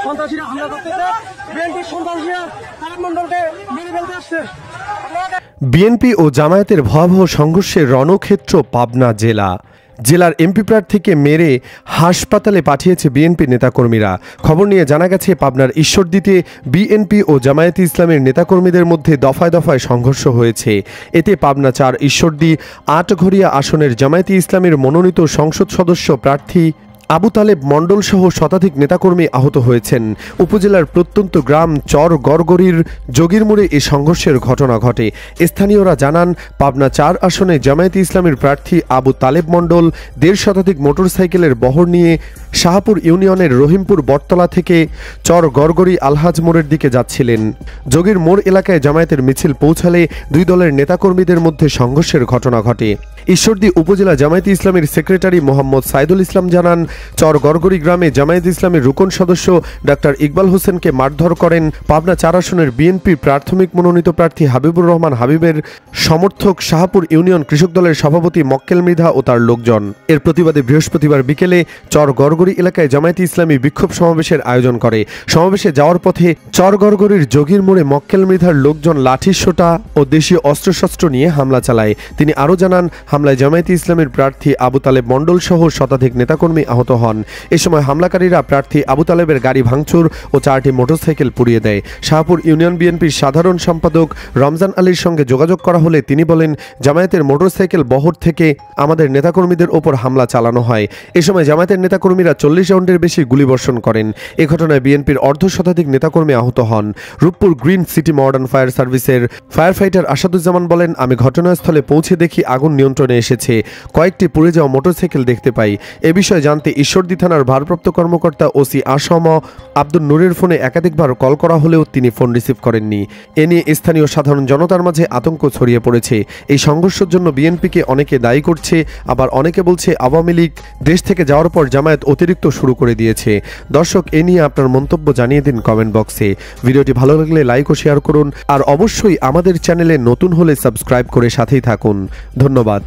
সন্ত্রাসীরা হামলা করতেছে, বিএনপির সন্ত্রাসীরা তারেক মণ্ডলকে মেরে ফেলতে আসছে। বিএনপি ও জামায়াতের ভয়াবহ সংঘর্ষের রণক্ষেত্র পাবনা জেলার এমপি প্রার্থীকে মেরে হাসপাতালে পাঠিয়েছে বিএনপি নেতাকর্মীরা। খবর নিয়ে জানা গেছে পাবনার ঈশ্বরদীতে বিএনপি ও জামায়াতে ইসলামের নেতাকর্মীদের মধ্যে দফায় দফায় সংঘর্ষ হয়েছে। এতে পাবনা ৪ ঈশ্বরদী আটঘরিয়া আসনের জামায়াতে ইসলামের মনোনীত সংসদ সদস্য প্রার্থী আবু তালেব মণ্ডল সহ শতাধিক নেতাকর্মী আহত হয়েছেন। উপজেলার প্রত্যন্ত গ্রাম চর গড়গড়ির যোগীরমোড়ে এ সংঘর্ষের ঘটনা ঘটে। স্থানীয়রা জানান, পাবনা ৪ আসনে জামায়াতে ইসলামের প্রার্থী আবু তালেব মণ্ডল ১৫ শতাধিক মোটরসাইকেলের বহর নিয়ে শাহপুর ইউনিয়নের রহিমপুর বটতলা থেকে চর গড়গড়ি আলহাজ মোড়ের দিকে যাচ্ছিলেন। যোগীর মোড় এলাকায় জামায়াতের মিছিল পৌঁছালে দুই দলের নেতাকর্মীদের মধ্যে সংঘর্ষের ঘটনা ঘটে। ঈশ্বরদী উপজেলা জামায়াতে ইসলামের সেক্রেটারি মোহাম্মদ সাইদুল ইসলাম জানান, চর গড়গড়ি গ্রামে জামায়াতে ইসলামের রুকন সদস্য ডাক্তার ইকবাল হোসেনকে মারধর করেন পাবনা ৪ আসনের বিএনপির প্রাথমিক মনোনীত প্রার্থী হাবিবুর রহমান হাবিবের সমর্থক শাহপুর ইউনিয়ন কৃষক দলের সভাপতি মক্কেল মৃধা ও তার লোকজন। এর প্রতিবাদে বৃহস্পতিবার বিকেলে চর গড়গড়ি এলাকায় জামায়াতে ইসলামী বিক্ষোভ সমাবেশের আয়োজন করে। সমাবেশে যাওয়ার পথে চর গড়গড়ির যোগীর মোড়ে মক্কেল মৃধার লোকজন লাঠিসোঁটা ও দেশীয় অস্ত্রশস্ত্র নিয়ে হামলা চালায়। তিনি আরও জানান, হামলায় জামায়াতে ইসলামের প্রার্থী আবু তালেব মণ্ডল সহ শতাধিক নেতাকর্মী আহত হন। এ সময় হামলাকারীরা প্রার্থী আবু তালেবের গাড়ি ভাঙচুর ও 4টি মোটরসাইকেল পুড়িয়ে দেয়। শাহপুর ইউনিয়ন বিএনপির সাধারণ সম্পাদক রমজান আলীর সঙ্গে যোগাযোগ করা হলে তিনি বলেন, জামায়াতের মোটরসাইকেল বহর থেকে আমাদের নেতাকর্মীদের ওপর হামলা চালানো হয়। এ সময় জামায়াতের নেতাকর্মীরা 40 রাউন্ডের বেশি গুলিবর্ষণ করেন। এ ঘটনায় বিএনপির অর্ধশতাধিক নেতাকর্মী আহত হন। Rooppur green city modern fire সার্ভিসের ফায়ার ফাইটার আসাদুজ্জামান বলেন, আমি ঘটনাস্থলে পৌঁছে দেখি আগুন নিয়ন্ত্রণে এসেছে। কয়েকটি পুড়ে যাওয়া মোটরসাইকেল দেখতে পাই। এ বিষয়ে জানতে ঈশ্বরদী থানার ভারপ্রাপ্ত কর্মকর্তা ওসি আসম আব্দুল নূরের ফোনে একাধিকবার কল করা হলেও তিনি ফোন রিসিভ করেননি। এ নিয়ে স্থানীয় সাধারণ জনতার মাঝে আতঙ্ক ছড়িয়ে পড়েছে। এই সংঘর্ষের জন্য বিএনপিকে অনেকে দায়ী করছে, আবার অনেকে বলছে আওয়ামী লীগ দেশ থেকে যাওয়ার পর জামায়াত অতিরিক্ত শুরু করে দিয়েছে। দর্শক, এ নিয়ে আপনার মন্তব্য জানিয়ে দিন কমেন্ট বক্সে। ভিডিওটি ভালো লাগলে লাইক ও শেয়ার করুন, আর অবশ্যই আমাদের চ্যানেলে নতুন হলে সাবস্ক্রাইব করে সাথেই থাকুন। ধন্যবাদ।